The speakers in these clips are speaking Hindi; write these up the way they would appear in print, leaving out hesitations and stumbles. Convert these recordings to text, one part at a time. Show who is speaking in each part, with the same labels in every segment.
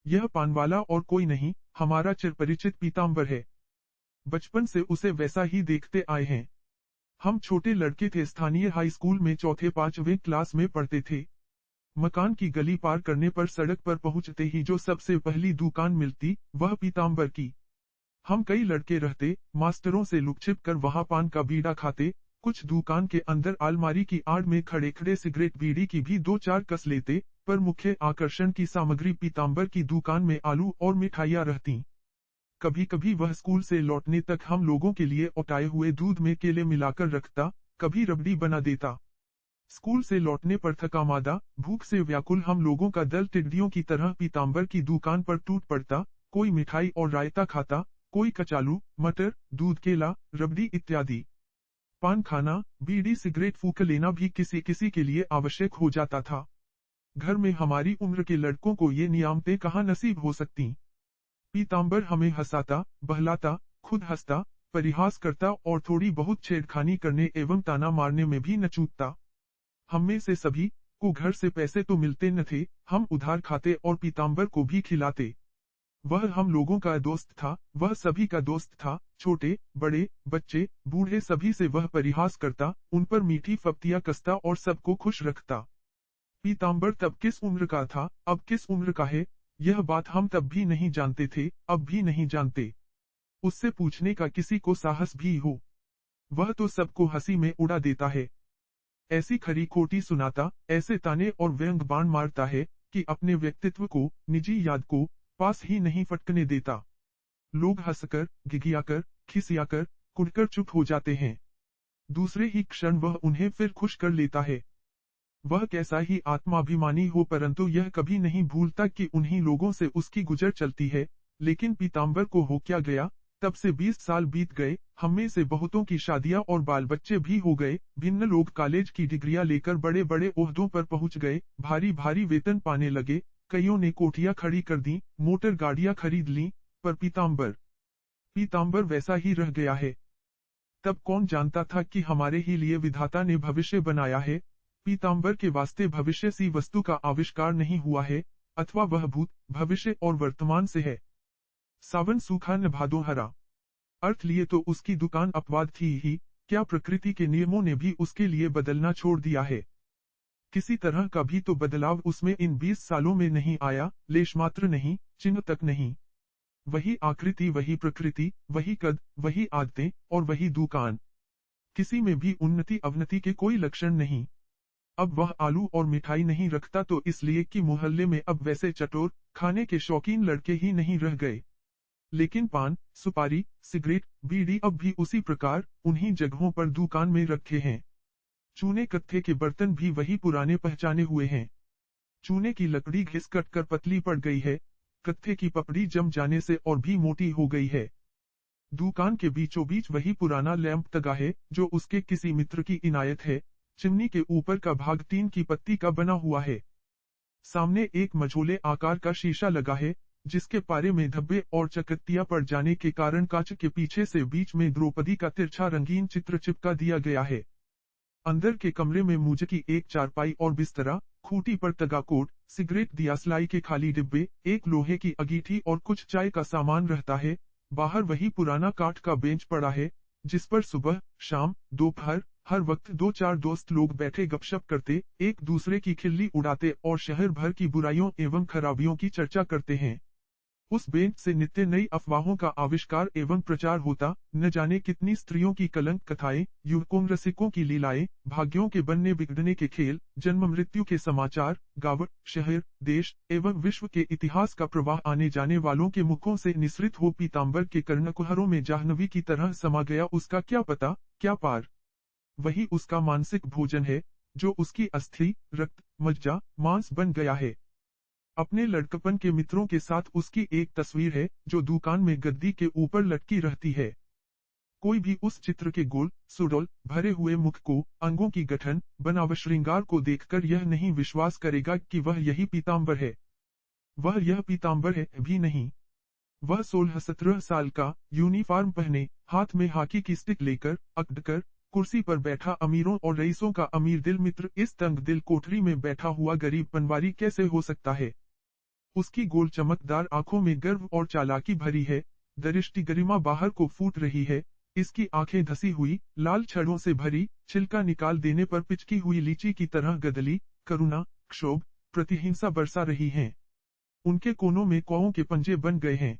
Speaker 1: यह पानवाला और कोई नहीं, हमारा चिरपरिचित पीताम्बर है। बचपन से उसे वैसा ही देखते आए हैं। हम छोटे लड़के थे, स्थानीय हाई स्कूल में चौथे पांचवें क्लास में पढ़ते थे। मकान की गली पार करने पर सड़क पर पहुंचते ही जो सबसे पहली दुकान मिलती, वह पीताम्बर की। हम कई लड़के रहते, मास्टरों से लुकछिप कर वहां पान का बीड़ा खाते, कुछ दुकान के अंदर अलमारी की आड़ में खड़े खड़े सिगरेट बीड़ी की भी दो चार कस लेते, पर मुख्य आकर्षण की सामग्री पीताम्बर की दुकान में आलू और मिठाइयां रहती। कभी कभी वह स्कूल से लौटने तक हम लोगों के लिए उटाए हुए दूध में केले मिलाकर रखता, कभी रबड़ी बना देता। स्कूल से लौटने पर थकामादा, भूख से व्याकुल हम लोगों का दल टिड्डियों की तरह पीताम्बर की दुकान पर टूट पड़ता, कोई मिठाई और रायता खाता, कोई कचालू, मटर, दूध केला, रबड़ी इत्यादि। पान खाना, बीड़ी सिगरेट फूंक लेना भी किसी किसी के लिए आवश्यक हो जाता था। घर में हमारी उम्र के लड़कों को ये नियामतें कहाँ नसीब हो सकती। पीताम्बर हमें हंसाता, बहलाता, खुद हंसता, परिहास करता और थोड़ी बहुत छेड़खानी करने एवं ताना मारने में भी न चूकता। हम में से सभी को घर से पैसे तो मिलते न थे, हम उधार खाते और पीताम्बर को भी खिलाते। वह हम लोगों का दोस्त था, वह सभी का दोस्त था, छोटे, बड़े, बच्चे, बूढ़े सभी से वह परिहास करता, उन पर मीठी फप्तियां कसता और सबको खुश रखता। पीताम्बर तब किस उम्र का था, अब किस उम्र का है, यह बात हम तब भी नहीं जानते थे, अब भी नहीं जानते। उससे पूछने का किसी को साहस भी हो, वह तो सबको हंसी में उड़ा देता है। ऐसी खरी खोटी सुनाता, ऐसे ताने और व्यंग बाण मारता है कि अपने व्यक्तित्व को, निजी याद को पास ही नहीं फटकने देता। लोग हंसकर, गिगियाकर, खिसियाकर, कुढ़कर चुप हो जाते हैं। दूसरे ही क्षण वह उन्हें फिर खुश कर लेता है। वह कैसा ही आत्माभिमानी हो, परंतु यह कभी नहीं भूलता कि उन्हीं लोगों से उसकी गुजर चलती है। लेकिन पीताम्बर को हो क्या गया, तब से 20 साल बीत गए, हममें से बहुतों की शादियां और बाल बच्चे भी हो गए, भिन्न लोग कॉलेज की डिग्रियां लेकर बड़े बड़े ओहदों पर पहुंच गए, भारी भारी वेतन पाने लगे, कईयों ने कोठियां खड़ी कर दी, मोटर गाड़ियां खरीद लीं, पर पीताम्बर पीताम्बर वैसा ही रह गया है। तब कौन जानता था कि हमारे ही लिए विधाता ने भविष्य बनाया है। पीताम्बर के वास्ते भविष्य सी वस्तु का आविष्कार नहीं हुआ है, अथवा वह भूत, भविष्य और वर्तमान से है। सावन सूखा न भादो हरा। अर्थ लिए तो उसकी दुकान अपवाद थी ही, क्या प्रकृति के नियमों ने भी उसके लिए बदलना छोड़ दिया है। किसी तरह का भी तो बदलाव उसमें इन 20 सालों में नहीं आया, लेश मात्र नहीं, चिन्ह तक नहीं। वही आकृति, वही प्रकृति, वही कद, वही आदतें और वही दुकान। किसी में भी उन्नति अवनति के कोई लक्षण नहीं। अब वह आलू और मिठाई नहीं रखता तो इसलिए कि मोहल्ले में अब वैसे चटोर, खाने के शौकीन लड़के ही नहीं रह गए। लेकिन पान, सुपारी, सिगरेट, बीड़ी अब भी उसी प्रकार, उन्हीं जगहों पर दुकान में रखे हैं। चूने कत्थे के बर्तन भी वही पुराने पहचाने हुए हैं। चूने की लकड़ी घिस कट कर पतली पड़ गई है, कत्थे की पपड़ी जम जाने से और भी मोटी हो गई है। दुकान के बीचों बीच वही पुराना लैंप तगा है, जो उसके किसी मित्र की इनायत है। चिमनी के ऊपर का भाग टीन की पत्ती का बना हुआ है। सामने एक मझोले आकार का शीशा लगा है, जिसके पारे में धब्बे और चकत्तियां पड़ जाने के कारण कांच के पीछे से बीच में द्रौपदी का तिरछा रंगीन चित्र चिपका दिया गया है। अंदर के कमरे में मूज की एक चारपाई और बिस्तरा, खूंटी पर तगा कोट, सिगरेट दियासलाई के खाली डिब्बे, एक लोहे की अंगीठी और कुछ चाय का सामान रहता है। बाहर वही पुराना काठ का बेंच पड़ा है, जिस पर सुबह, शाम, दोपहर, हर वक्त दो चार दोस्त लोग बैठे गपशप करते, एक दूसरे की खिल्ली उड़ाते और शहर भर की बुराइयों एवं खराबियों की चर्चा करते हैं। उस बेंच से नित्य नई अफवाहों का आविष्कार एवं प्रचार होता, न जाने कितनी स्त्रियों की कलंक कथाएं, युवकों रसिकों की लीलाएं, भाग्यों के बनने बिगड़ने के खेल, जन्म मृत्यु के समाचार, गाँव, शहर, देश एवं विश्व के इतिहास का प्रवाह आने जाने वालों के मुखों से निसृत हो पीताम्बर के कर्णकुहरों में जाह्नवी की तरह समा गया। उसका क्या पता, क्या पार। वही उसका मानसिक भोजन है, जो उसकी अस्थि, रक्त, मज्जा, मांस बन गया है। अपने लड़कपन के मित्रों के साथ उसकी एक तस्वीर है, जो दुकान में गद्दी के ऊपर लटकी रहती है। कोई भी उस चित्र के गोल, सुडौल, भरे हुए मुख को, अंगों की गठन, बनावट, श्रृंगार को देखकर यह नहीं विश्वास करेगा कि वह यही पीताम्बर है। वह यह पीताम्बर है भी नहीं। वह 16-17 साल का, यूनिफॉर्म पहने, हाथ में हॉकी की स्टिक लेकर, अकड़कर, कुर्सी पर बैठा अमीरों और रईसों का अमीर दिल मित्र इस तंग दिल कोठरी में बैठा हुआ गरीब पनवारी कैसे हो सकता है। उसकी गोल चमकदार आंखों में गर्व और चालाकी भरी है, दरिष्टि गरिमा बाहर को फूट रही है। इसकी आंखें धसी हुई, लाल छड़ों से भरी, छिलका निकाल देने पर पिचकी हुई लीची की तरह गदली, करुणा, क्षोभ, प्रतिहिंसा बरसा रही हैं। उनके कोनों में कौओं के पंजे बन गए हैं।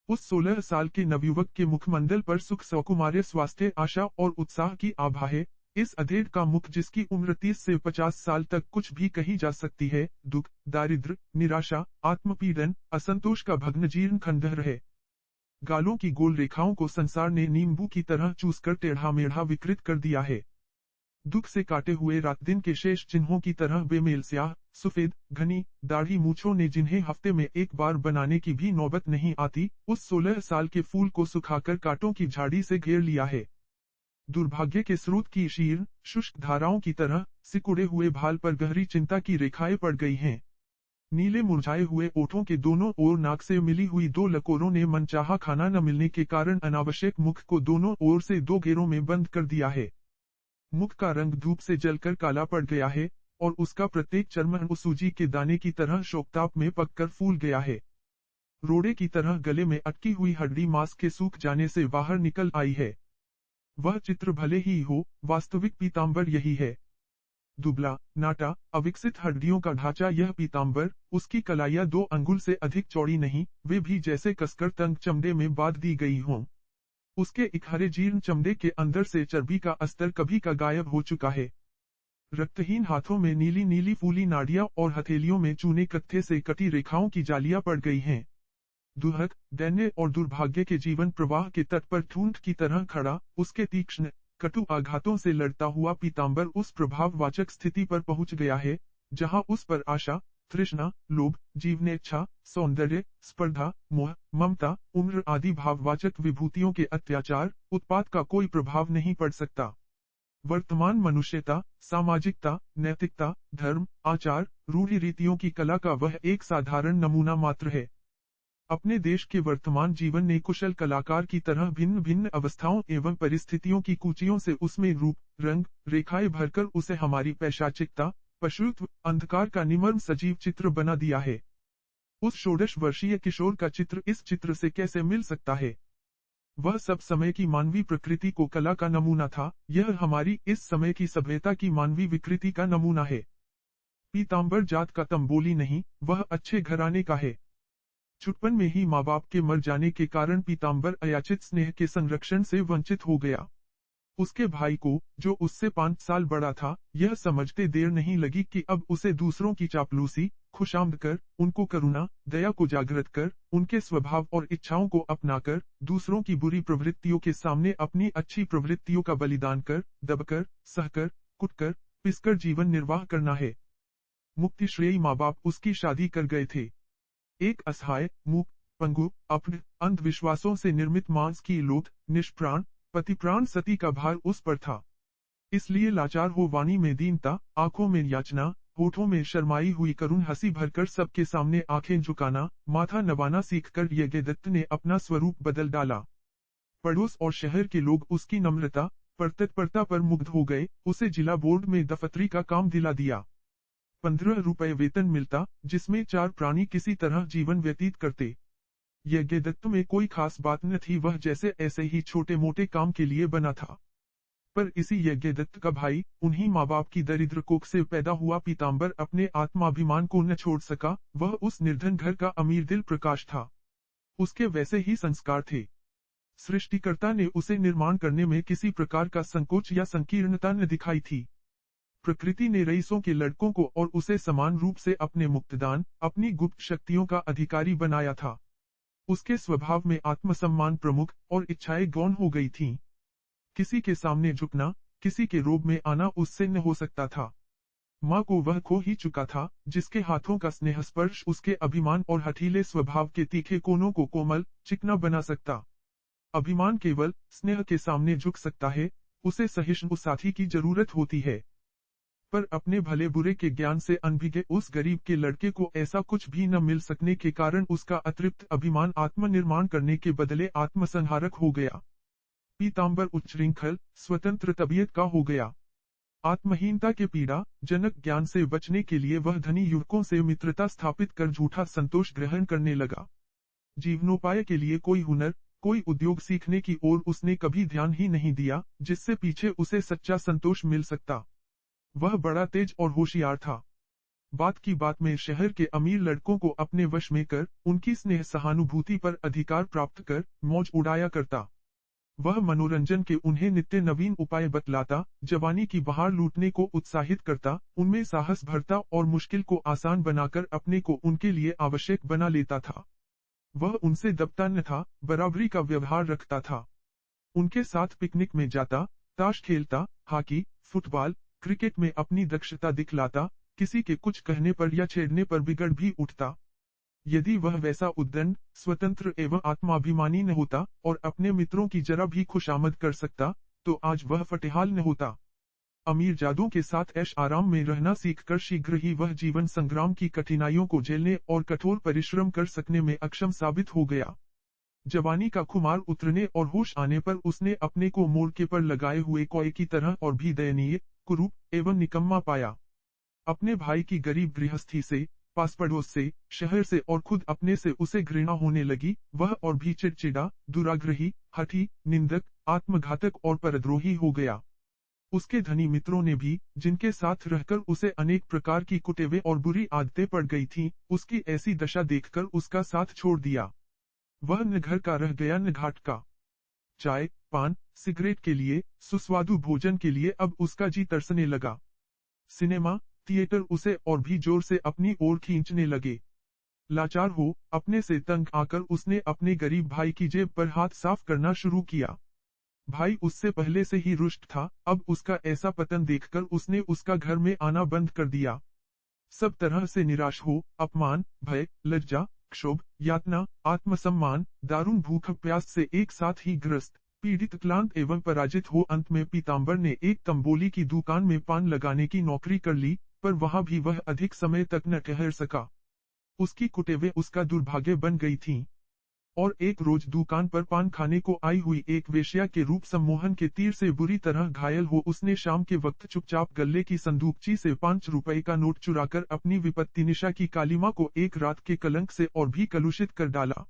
Speaker 1: उस 16 साल के नवयुवक के मुखमंडल पर सुख सौकुमार्य स्वास्थ्य आशा और उत्साह की आभा है। इस अधेड़ का मुख जिसकी उम्र 30 से 50 साल तक कुछ भी कही जा सकती है, दुख, दारिद्र्य, निराशा, आत्मपीड़न, असंतोष का भग्न जीर्ण खंडहर है। गालों की गोल रेखाओं को संसार ने नींबू की तरह चूसकर टेढ़ा मेढ़ा विकृत कर दिया है। दुख से काटे हुए रात दिन के शेष चिन्हों की तरह बेमेल स्याह, सफेद, घनी, दाढ़ी मूछों ने जिन्हें हफ्ते में एक बार बनाने की भी नौबत नहीं आती, उस 16 साल के फूल को सुखाकर कांटों की झाड़ी से घेर लिया है। दुर्भाग्य के स्रोत की शीर्ण, शुष्क धाराओं की तरह सिकुड़े हुए भाल पर गहरी चिंता की रेखाएं पड़ गई हैं। नीले मुरझाए हुए ओठों के दोनों ओर नाक से मिली हुई दो लकोरों ने मनचाहा खाना न मिलने के कारण अनावश्यक मुख को दोनों ओर से दो घेरों में बंद कर दिया है। मुख का रंग धूप से जलकर काला पड़ गया है और उसका प्रत्येक चर्म सूजी के दाने की तरह शोकताप में पककर फूल गया है। रोड़े की तरह गले में अटकी हुई हड्डी मांस के सूख जाने से बाहर निकल आई है। वह चित्र भले ही हो, वास्तविक पीताम्बर यही है। दुबला, नाटा, अविकसित हड्डियों का ढांचा यह पीताम्बर, उसकी कलाइयां 2 अंगुल से अधिक चौड़ी नहीं, वे भी जैसे कसकर तंग चमड़े में बांध दी गई हों। उसके इकहरे जीर्ण चमड़े के अंदर से चर्बी का अस्तर कभी का गायब हो चुका है। रक्तहीन हाथों में नीली नीली फूली नाड़ियां और हथेलियों में चूने कत्थे से कटी रेखाओं की जालियां पड़ गई हैं। दुहक, दैन्य और दुर्भाग्य के जीवन प्रवाह के तट पर ठूंठ की तरह खड़ा, उसके तीक्ष्ण, कटु आघातों से लड़ता हुआ पीताम्बर उस प्रभाववाचक स्थिति पर पहुंच गया है, जहां उस पर आशा, तृष्णा, लोभ, जीवनेच्छा, सौंदर्य, स्पर्धा, मोह, ममता, उम्र आदि भाववाचक विभूतियों के अत्याचार, उत्पात का कोई प्रभाव नहीं पड़ सकता। वर्तमान मनुष्यता, सामाजिकता, नैतिकता, धर्म, आचार, रूढ़ि रीतियों की कला का वह एक साधारण नमूना मात्र है। अपने देश के वर्तमान जीवन ने कुशल कलाकार की तरह भिन्न भिन्न अवस्थाओं एवं परिस्थितियों की कूचियों से उसमें रूप, रंग, रेखाएं भरकर उसे हमारी पैशाचिकता, पशुत्व, अंधकार का निमर्म सजीव चित्र बना दिया है। उस 16 वर्षीय किशोर का चित्र इस चित्र से कैसे मिल सकता है? वह सब समय की मानवीय प्रकृति को कला का नमूना था, यह हमारी इस समय की सभ्यता की मानवीय विकृति का नमूना है। पीताम्बर जात का तंबोली नहीं, वह अच्छे घराने का है। छुटपन में ही माँ बाप के मर जाने के कारण पीताम्बर अयाचित स्नेह के संरक्षण से वंचित हो गया। उसके भाई को, जो उससे 5 साल बड़ा था, यह समझते देर नहीं लगी कि अब उसे दूसरों की चापलूसी, खुशामद कर, उनको करुणा, दया को जागृत कर, उनके स्वभाव और इच्छाओं को अपनाकर, दूसरों की बुरी प्रवृत्तियों के सामने अपनी अच्छी प्रवृत्तियों का बलिदान कर, दबकर, सहकर, कुटकर, पिसकर जीवन निर्वाह करना है। मुक्तिश्रेयी माँ बाप उसकी शादी कर गए थे। एक असहाय, मूक, पंगु, अपने अंधविश्वासों से निर्मित मांस की लोथ, निष्प्राण, पतिप्राण सती का भार उस पर था। इसलिए लाचार हो वाणी में दीनता, आंखों में याचना, होठों में शर्माई हुई करुण हंसी भरकर सबके सामने आंखें झुकाना, माथा नवाना सीखकर यज्ञदत्त ने अपना स्वरूप बदल डाला। पड़ोस और शहर के लोग उसकी नम्रता, तत्परता पर मुग्ध हो गए, उसे जिला बोर्ड में दफतरी का काम दिला दिया। 15 रुपए वेतन मिलता, जिसमें 4 प्राणी किसी तरह जीवन व्यतीत करते। यज्ञदत्त में कोई खास बात न थी, वह जैसे ऐसे ही छोटे मोटे काम के लिए बना था। पर इसी यज्ञदत्त का भाई, उन्हीं माँ बाप की दरिद्र कोख से पैदा हुआ पीताम्बर अपने आत्माभिमान को न छोड़ सका, वह उस निर्धन घर का अमीर दिल प्रकाश था। उसके वैसे ही संस्कार थे। सृष्टिकर्ता ने उसे निर्माण करने में किसी प्रकार का संकोच या संकीर्णता न दिखाई थी। प्रकृति ने रईसों के लड़कों को और उसे समान रूप से अपने मुक्तदान, अपनी गुप्त शक्तियों का अधिकारी बनाया था। उसके स्वभाव में आत्मसम्मान प्रमुख और इच्छाएं गौण हो गई थीं। किसी के सामने झुकना, किसी के रोब में आना उससे न हो सकता था। माँ को वह खो ही चुका था, जिसके हाथों का स्नेह स्पर्श उसके अभिमान और हठीले स्वभाव के तीखे कोनों को कोमल, चिकना बना सकता। अभिमान केवल स्नेह के सामने झुक सकता है, उसे सहिष्णु साथी की जरूरत होती है। पर अपने भले बुरे के ज्ञान से अनभिज्ञ उस गरीब के लड़के को ऐसा कुछ भी न मिल सकने के कारण उसका अतृप्त अभिमान आत्मनिर्माण करने के बदले आत्मसंहारक हो गया। पीताम्बर उच्छृंखल, स्वतंत्र तबीयत का हो गया। आत्महीनता के पीड़ा जनक ज्ञान से बचने के लिए वह धनी युवकों से मित्रता स्थापित कर झूठा संतोष ग्रहण करने लगा। जीवनोपाय के लिए कोई हुनर, कोई उद्योग सीखने की ओर उसने कभी ध्यान ही नहीं दिया, जिससे पीछे उसे सच्चा संतोष मिल सकता। वह बड़ा तेज और होशियार था। बात की बात में शहर के अमीर लड़कों को अपने वश में कर, उनकी स्नेह सहानुभूति पर अधिकार प्राप्त कर, मौज उड़ाया करता। वह मनोरंजन के उन्हें नित्य नवीन उपाय बतलाता, जवानी की बहार लूटने को उत्साहित करता, उनमें साहस भरता और मुश्किल को आसान बनाकर अपने को उनके लिए आवश्यक बना लेता था। वह उनसे दबता न था, बराबरी का व्यवहार रखता था। उनके साथ पिकनिक में जाता, ताश खेलता, हॉकी, फुटबॉल, क्रिकेट में अपनी दक्षता दिखलाता, किसी के कुछ कहने पर या छेड़ने पर बिगड़ भी उठता। यदि वह वैसा उद्दंड, स्वतंत्र एवं आत्माभिमानी न होता और अपने मित्रों की जरा भी खुशामद कर सकता, तो आज वह फटेहाल न होता। अमीर जादों के साथ ऐश आराम में रहना सीखकर शीघ्र ही वह जीवन संग्राम की कठिनाइयों को झेलने और कठोर परिश्रम कर सकने में अक्षम साबित हो गया। जवानी का खुमार उतरने और होश आने पर उसने अपने को मोड़के पर लगाए हुए कौए की तरह और भी दयनीय, कुरूप एवं निकम्मा पाया। अपने भाई की गरीब गृहस्थी से, पास पड़ोस से, शहर से और खुद अपने से उसे घृणा होने लगी। वह और भी चिड़चिड़ा, दुराग्रही, हठी, निंदक, आत्मघातक और परद्रोही हो गया। उसके धनी मित्रों ने भी, जिनके साथ रहकर उसे अनेक प्रकार की कुटेवे और बुरी आदतें पड़ गई थीं, उसकी ऐसी दशा देखकर उसका साथ छोड़ दिया। वह न घर का रह गया न घाट का। चाय, पान, सिगरेट के लिए, सुस्वादु भोजन के लिए अब उसका जी तरसने लगा। सिनेमा, थिएटर उसे और भी जोर से अपनी ओर खींचने लगे। लाचार हो, अपने से तंग आकर उसने अपने गरीब भाई की जेब पर हाथ साफ करना शुरू किया। भाई उससे पहले से ही रुष्ट था, अब उसका ऐसा पतन देखकर उसने उसका घर में आना बंद कर दिया। सब तरह से निराश हो, अपमान, भय, लज्जा, क्षोभ, यातना, आत्मसम्मान, दारुण भूख प्यास से एक साथ ही ग्रस्त, पीड़ित, क्लांत एवं पराजित हो अंत में पीताम्बर ने एक तंबोली की दुकान में पान लगाने की नौकरी कर ली, पर वहां भी वह अधिक समय तक न ठहर सका। उसकी कुटेवें उसका दुर्भाग्य बन गई थीं। और एक रोज दुकान पर पान खाने को आई हुई एक वेश्या के रूप सम्मोहन के तीर से बुरी तरह घायल हो उसने शाम के वक्त चुपचाप गल्ले की संदूकची से 5 रुपए का नोट चुराकर अपनी विपत्ति निशा की कालिमा को एक रात के कलंक से और भी कलुषित कर डाला।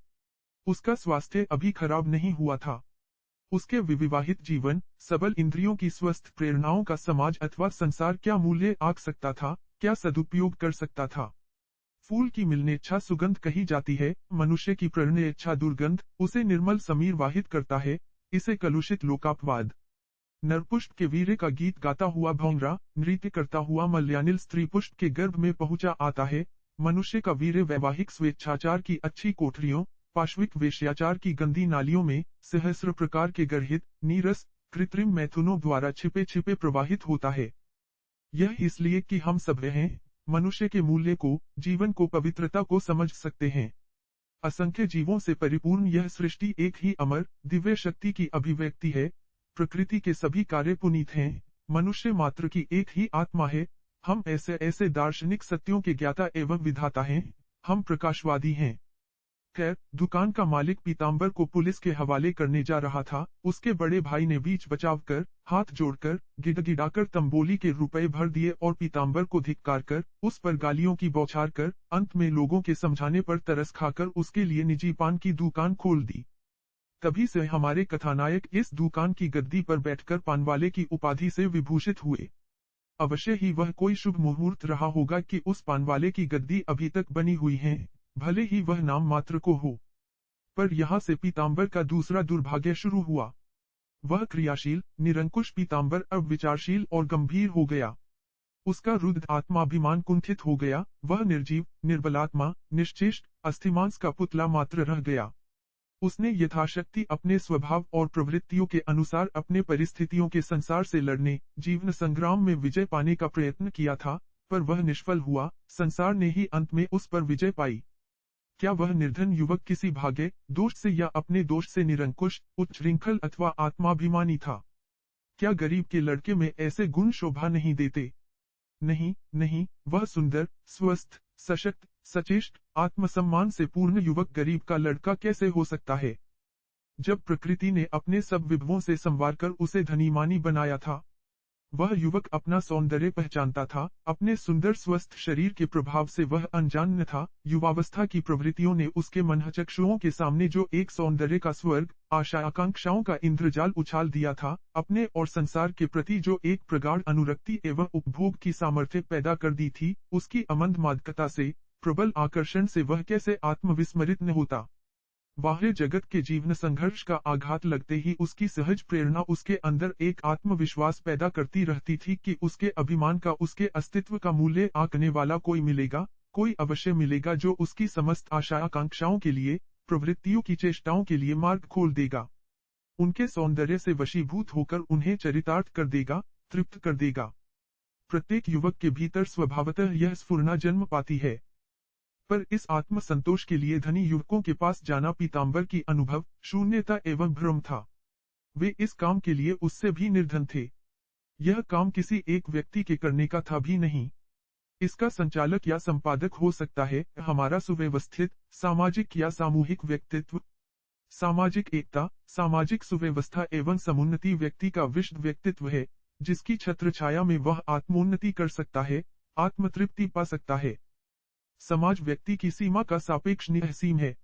Speaker 1: उसका स्वास्थ्य अभी खराब नहीं हुआ था। उसके विवाहित जीवन, सबल इंद्रियों की स्वस्थ प्रेरणाओं का समाज अथवा संसार क्या मूल्य आंक सकता था, क्या सदुपयोग कर सकता था। फूल की मिलनेच्छा सुगंध कही जाती है, मनुष्य की प्रणयेच्छा दुर्गंध, उसे निर्मल समीर वाहित करता है, इसे कलुषित लोकापवाद। नरपुष्प के वीर्य का गीत गाता हुआ भौंगरा, नृत्य करता हुआ मल्यानिल स्त्री पुष्प के गर्भ में पहुंचा आता है। मनुष्य का वीर्य वैवाहिक स्वेच्छाचार की अच्छी कोठरियों, पाश्विक वेश्याचार की गंदी नालियों में, सहस्र प्रकार के गर्हित, नीरस, कृत्रिम मैथुनों द्वारा छिपे छिपे प्रवाहित होता है। यह इसलिए कि हम सब हैं, मनुष्य के मूल्य को, जीवन को, पवित्रता को समझ सकते हैं। असंख्य जीवों से परिपूर्ण यह सृष्टि एक ही अमर, दिव्य शक्ति की अभिव्यक्ति है। प्रकृति के सभी कार्य पुनीत हैं, मनुष्य मात्र की एक ही आत्मा है। हम ऐसे ऐसे दार्शनिक सत्यों के ज्ञाता एवं विधाता हैं, हम प्रकाशवादी हैं। खैर, दुकान का मालिक पीताम्बर को पुलिस के हवाले करने जा रहा था। उसके बड़े भाई ने बीच बचाव कर, हाथ जोड़कर, गिड़गिड़ाकर तंबोली के रुपए भर दिए और पीताम्बर को धिक्कार कर, उस पर गालियों की बौछार कर, अंत में लोगों के समझाने पर तरस खाकर उसके लिए निजी पान की दुकान खोल दी। तभी से हमारे कथानायक इस दुकान की गद्दी पर बैठकर पानवाले की उपाधि से विभूषित हुए। अवश्य ही वह कोई शुभ मुहूर्त रहा होगा कि उस पानवाले की गद्दी अभी तक बनी हुई है, भले ही वह नाम मात्र को हो। पर यहाँ से पीताम्बर का दूसरा दुर्भाग्य शुरू हुआ। वह क्रियाशील, निरंकुश पीताम्बर अब विचारशील और गंभीर हो गया। उसका रुद्ध आत्माभिमान कुंठित हो गया। वह निर्जीव, निर्बलात्मा, निश्चेष्ट, अस्थिमांस का पुतला मात्र रह गया। उसने यथाशक्ति अपने स्वभाव और प्रवृत्तियों के अनुसार अपने परिस्थितियों के संसार से लड़ने, जीवन संग्राम में विजय पाने का प्रयत्न किया था, पर वह निष्फल हुआ। संसार ने ही अंत में उस पर विजय पाई। क्या वह निर्धन युवक किसी भाग्य दोष से या अपने दोष से निरंकुश, उच्छृंखल अथवा आत्माभिमानी था? क्या गरीब के लड़के में ऐसे गुण शोभा नहीं देते? नहीं, नहीं, वह सुंदर, स्वस्थ, सशक्त, सचेष्ट, आत्मसम्मान से पूर्ण युवक गरीब का लड़का कैसे हो सकता है, जब प्रकृति ने अपने सब विभवों से संवारकर उसे धनीमानी बनाया था? वह युवक अपना सौंदर्य पहचानता था, अपने सुंदर स्वस्थ शरीर के प्रभाव से वह अनजान न था। युवावस्था की प्रवृत्तियों ने उसके मनःचक्षुओं के सामने जो एक सौंदर्य का स्वर्ग, आशा आकांक्षाओं का इंद्रजाल उछाल दिया था, अपने और संसार के प्रति जो एक प्रगाढ़ अनुरक्ति एवं उपभोग की सामर्थ्य पैदा कर दी थी, उसकी अमंद मादकता से, प्रबल आकर्षण से वह कैसे आत्मविस्मरित न होता। बाह्य जगत के जीवन संघर्ष का आघात लगते ही उसकी सहज प्रेरणा उसके अंदर एक आत्मविश्वास पैदा करती रहती थी कि उसके अभिमान का, उसके अस्तित्व का मूल्य आंकने वाला कोई मिलेगा, कोई अवश्य मिलेगा जो उसकी समस्त आशा आकांक्षाओं के लिए, प्रवृत्तियों की चेष्टाओं के लिए मार्ग खोल देगा। उनके सौंदर्य से वशीभूत होकर उन्हें चरितार्थ कर देगा, तृप्त कर देगा। प्रत्येक युवक के भीतर स्वभावतः यह स्फुरना जन्म पाती है। पर इस आत्मसंतोष के लिए धनी युवकों के पास जाना पीताम्बर की अनुभव, शून्यता एवं भ्रम था। वे इस काम के लिए उससे भी निर्धन थे। यह काम किसी एक व्यक्ति के करने का था भी नहीं। इसका संचालक या संपादक हो सकता है हमारा सुव्यवस्थित, सामाजिक या सामूहिक व्यक्तित्व। सामाजिक एकता, सामाजिक सुव्यवस्था एवं समुन्नति व्यक्ति का विशद व्यक्तित्व है, जिसकी छत्रछाया में वह आत्मोन्नति कर सकता है, आत्मतृप्ति पा सकता है। समाज व्यक्ति की सीमा का सापेक्ष निःसीम है।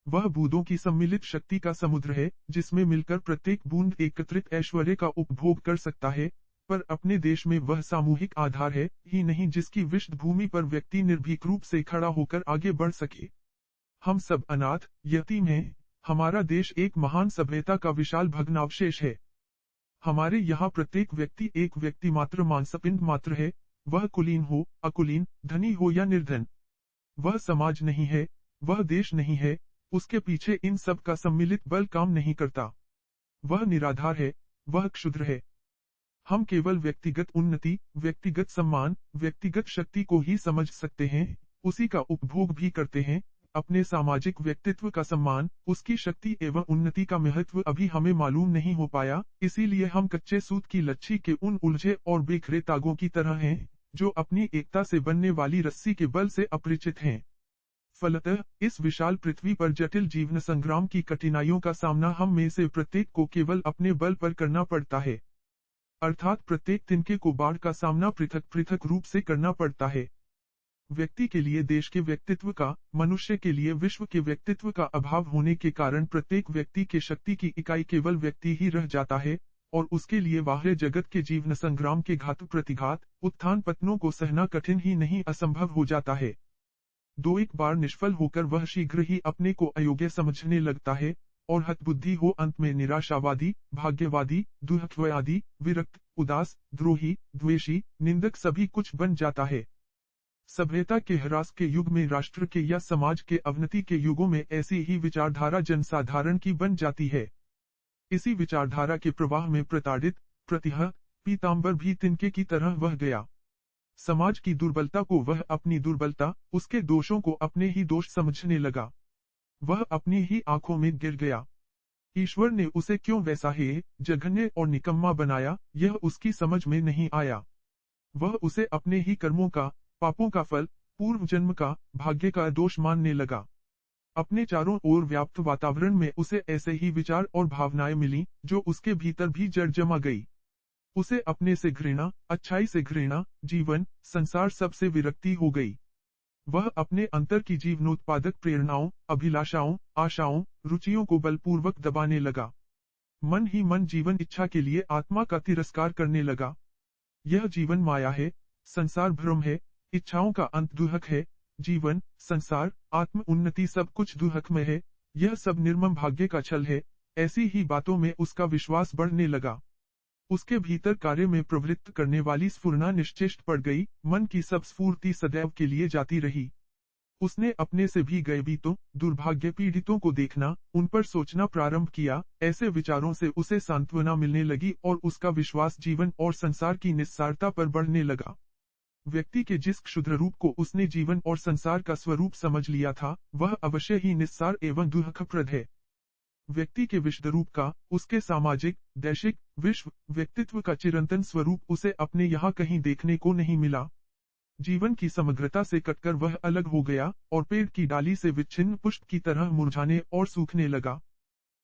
Speaker 1: वह बूंदों की सम्मिलित शक्ति का समुद्र है, जिसमें मिलकर प्रत्येक बूंद एकत्रित ऐश्वर्य का उपभोग कर सकता है, पर अपने देश में वह सामूहिक आधार है ही नहीं जिसकी विशद भूमि पर व्यक्ति निर्भीक रूप से खड़ा होकर आगे बढ़ सके। हम सब अनाथ, यतीम हैं। हमारा देश एक महान सभ्यता का विशाल भग्नावशेष है। हमारे यहाँ प्रत्येक व्यक्ति एक व्यक्ति मात्र, मांसपिंड मात्र है, वह कुलीन हो, अकुलीन, धनी हो या निर्धन। वह समाज नहीं है, वह देश नहीं है, उसके पीछे इन सब का सम्मिलित बल काम नहीं करता। वह निराधार है, वह क्षुद्र है। हम केवल व्यक्तिगत उन्नति, व्यक्तिगत सम्मान, व्यक्तिगत शक्ति को ही समझ सकते हैं, उसी का उपभोग भी करते हैं। अपने सामाजिक व्यक्तित्व का सम्मान, उसकी शक्ति एवं उन्नति का महत्व अभी हमें मालूम नहीं हो पाया, इसीलिए हम कच्चे सूत की लच्छी के उन उलझे और बिखरे तागों की तरह हैं, जो अपनी एकता से बनने वाली रस्सी के बल से अपरिचित हैं। फलतः इस विशाल पृथ्वी पर जटिल जीवन संग्राम की कठिनाइयों का सामना हम में से प्रत्येक को केवल अपने बल पर करना पड़ता है। अर्थात प्रत्येक तिनके को बाढ़ का सामना पृथक पृथक रूप से करना पड़ता है। व्यक्ति के लिए देश के व्यक्तित्व का, मनुष्य के लिए विश्व के व्यक्तित्व का अभाव होने के कारण प्रत्येक व्यक्ति के शक्ति की इकाई केवल व्यक्ति ही रह जाता है, और उसके लिए बाह्य जगत के जीवन संग्राम के घात प्रतिघात, उत्थान पतनों को सहना कठिन ही नहीं असंभव हो जाता है। दो एक बार निष्फल होकर वह शीघ्र ही अपने को अयोग्य समझने लगता है, और हतबुद्धि हो अंत में निराशावादी, भाग्यवादी, दुःखवादी, विरक्त, उदास, द्रोही, द्वेषी, निंदक सभी कुछ बन जाता है। सभ्यता के ह्रास के युग में, राष्ट्र के या समाज के अवनति के युगों में ऐसी ही विचारधारा जनसाधारण की बन जाती है। इसी विचारधारा के प्रवाह में प्रताड़ित, प्रतिहत, पीताम्बर भी तिनके की तरह वह गया। समाज की दुर्बलता को वह अपनी दुर्बलता, उसके दोषों को अपने ही दोष समझने लगा। वह अपनी ही आंखों में गिर गया। ईश्वर ने उसे क्यों वैसा हे जघन्य और निकम्मा बनाया, यह उसकी समझ में नहीं आया। वह उसे अपने ही कर्मों का, पापों का फल, पूर्व जन्म का, भाग्य का दोष मानने लगा। अपने चारों ओर व्याप्त वातावरण में उसे ऐसे ही विचार और भावनाएं मिली, जो उसके भीतर भी जड़ जमा गई। उसे अपने से घृणा, अच्छाई से घृणा, जीवन, संसार सब से विरक्ति हो गई। वह अपने अंतर की जीवनोत्पादक प्रेरणाओं, अभिलाषाओं, आशाओं, रुचियों को बलपूर्वक दबाने लगा। मन ही मन जीवन इच्छा के लिए आत्मा का तिरस्कार करने लगा। यह जीवन माया है, संसार भ्रम है, इच्छाओं का अंत दुहक है, जीवन, संसार, आत्म उन्नति सब कुछ दुहकमय है, यह सब निर्मम भाग्य का छल है। ऐसी ही बातों में उसका विश्वास बढ़ने लगा। उसके भीतर कार्य में प्रवृत्त करने वाली स्फुरना निश्चेष्ट पड़ गई, मन की सब स्फूर्ति सदैव के लिए जाती रही। उसने अपने से भी गैबीतों, दुर्भाग्य पीड़ितों को देखना, उन पर सोचना प्रारंभ किया। ऐसे विचारों से उसे सांत्वना मिलने लगी और उसका विश्वास जीवन और संसार की निस्सारता पर बढ़ने लगा। व्यक्ति के जिस क्षुद्र रूप को उसने जीवन और संसार का स्वरूप समझ लिया था, वह अवश्य ही निस्सार एवं दुःखप्रद है। व्यक्ति के विशद रूप का, उसके सामाजिक, दैशिक, विश्व, व्यक्तित्व का चिरंतन स्वरूप उसे अपने यहाँ कहीं देखने को नहीं मिला। जीवन की समग्रता से कटकर वह अलग हो गया और पेड़ की डाली से विच्छिन्न पुष्प की तरह मुरझाने और सूखने लगा।